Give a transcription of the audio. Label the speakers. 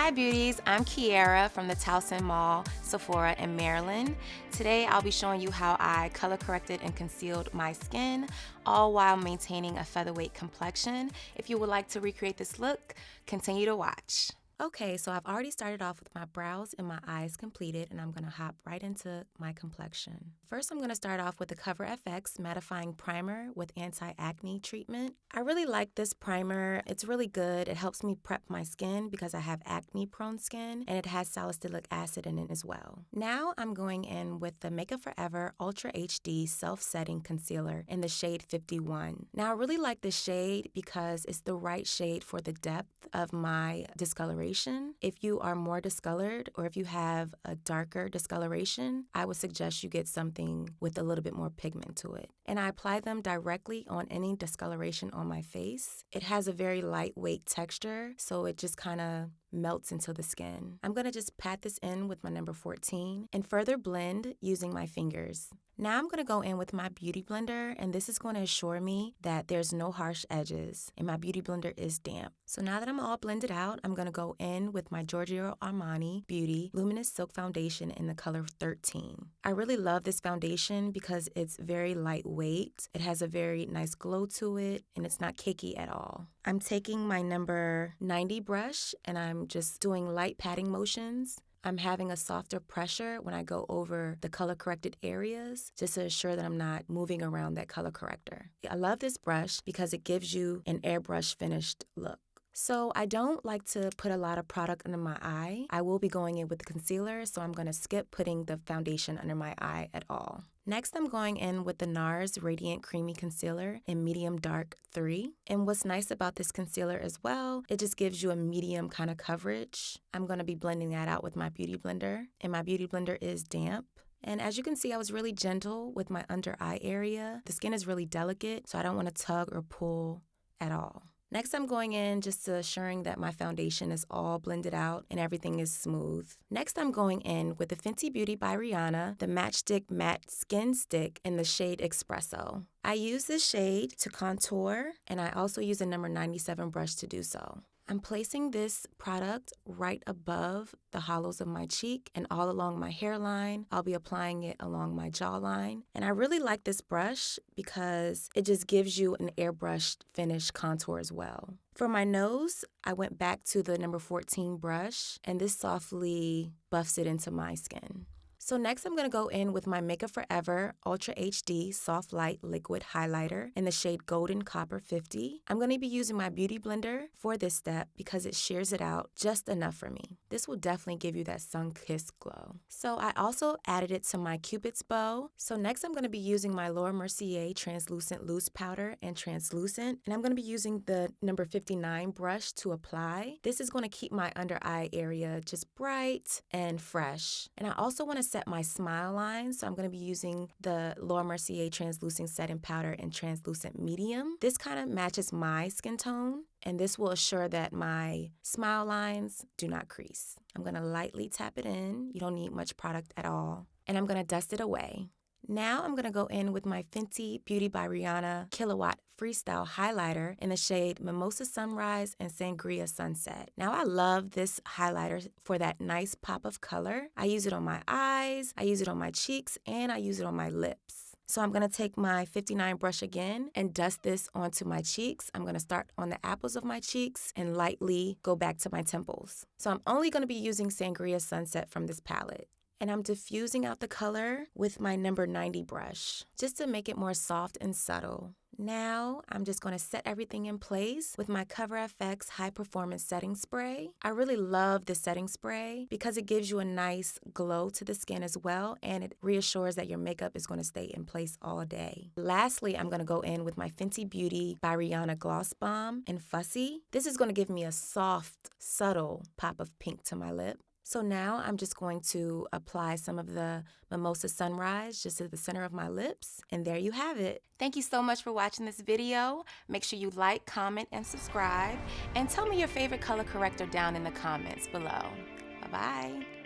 Speaker 1: Hi beauties, I'm Keirra from the Towson Mall, Sephora in Maryland. Today I'll be showing you how I color corrected and concealed my skin, all while maintaining a featherweight complexion. If you would like to recreate this look, continue to watch. Okay, so I've already started off with my brows and my eyes completed, and I'm going to hop right into my complexion. First, I'm going to start off with the Cover FX Mattifying Primer with Anti-Acne Treatment. I really like this primer. It's really good. It helps me prep my skin because I have acne-prone skin, and it has salicylic acid in it as well. Now, I'm going in with the Makeup Forever Ultra HD Self-Setting Concealer in the shade 51. Now, I really like this shade because it's the right shade for the depth of my discoloration. If you are more discolored or if you have a darker discoloration, I would suggest you get something with a little bit more pigment to it. And I apply them directly on any discoloration on my face. It has a very lightweight texture, so it just kind of melts into the skin. I'm going to just pat this in with my number 14 and further blend using my fingers. Now I'm going to go in with my Beauty Blender, and this is going to assure me that there's no harsh edges and my Beauty Blender is damp. So now that I'm all blended out, I'm going to go in with my Giorgio Armani Beauty Luminous Silk Foundation in the color 13. I really love this foundation because it's very lightweight. It has a very nice glow to it, and it's not cakey at all. I'm taking my number 90 brush, and I'm just doing light patting motions. I'm having a softer pressure when I go over the color corrected areas just to assure that I'm not moving around that color corrector. I love this brush because it gives you an airbrush finished look. So I don't like to put a lot of product under my eye. I will be going in with the concealer, so I'm going to skip putting the foundation under my eye at all. Next, I'm going in with the NARS Radiant Creamy Concealer in Medium Dark 3. And what's nice about this concealer as well, it just gives you a medium kind of coverage. I'm going to be blending that out with my Beauty Blender, and my Beauty Blender is damp. And as you can see, I was really gentle with my under eye area. The skin is really delicate, so I don't want to tug or pull at all. Next, I'm going in just to assuring that my foundation is all blended out and everything is smooth. Next, I'm going in with the Fenty Beauty by Rihanna, the Matchstick Matte Skin Stick in the shade Espresso. I use this shade to contour, and I also use a number 97 brush to do so. I'm placing this product right above the hollows of my cheek and all along my hairline. I'll be applying it along my jawline. And I really like this brush because it just gives you an airbrushed finish contour as well. For my nose, I went back to the number 14 brush, and this softly buffs it into my skin. So next, I'm going to go in with my Makeup Forever Ultra HD Soft Light Liquid Highlighter in the shade Golden Copper 50. I'm going to be using my Beauty Blender for this step because it shears it out just enough for me. This will definitely give you that sun-kissed glow. So I also added it to my Cupid's bow. So next, I'm going to be using my Laura Mercier Translucent Loose Powder and Translucent. And I'm going to be using the number 59 brush to apply. This is going to keep my under eye area just bright and fresh. And I also want to set my smile line, so I'm going to be using the Laura Mercier Translucent Setting Powder in Translucent Medium. This kind of matches my skin tone, and this will assure that my smile lines do not crease. I'm going to lightly tap it in. You don't need much product at all. And I'm going to dust it away. Now I'm going to go in with my Fenty Beauty by Rihanna Killawatt Freestyle Highlighter in the shade Mimosa Sunrise and Sangria Sunset. Now I love this highlighter for that nice pop of color. I use it on my eyes, I use it on my cheeks, and I use it on my lips. So I'm going to take my 59 brush again and dust this onto my cheeks. I'm going to start on the apples of my cheeks and lightly go back to my temples. So I'm only going to be using Sangria Sunset from this palette. And I'm diffusing out the color with my number 90 brush, just to make it more soft and subtle. Now, I'm just going to set everything in place with my Cover FX High Performance Setting Spray. I really love this setting spray because it gives you a nice glow to the skin as well, and it reassures that your makeup is going to stay in place all day. Lastly, I'm going to go in with my Fenty Beauty by Rihanna Gloss Bomb in Fussy. This is going to give me a soft, subtle pop of pink to my lip. So now I'm just going to apply some of the Mimosa Sunrise just to the center of my lips. And there you have it. Thank you so much for watching this video. Make sure you like, comment, and subscribe. And tell me your favorite color corrector down in the comments below. Bye-bye.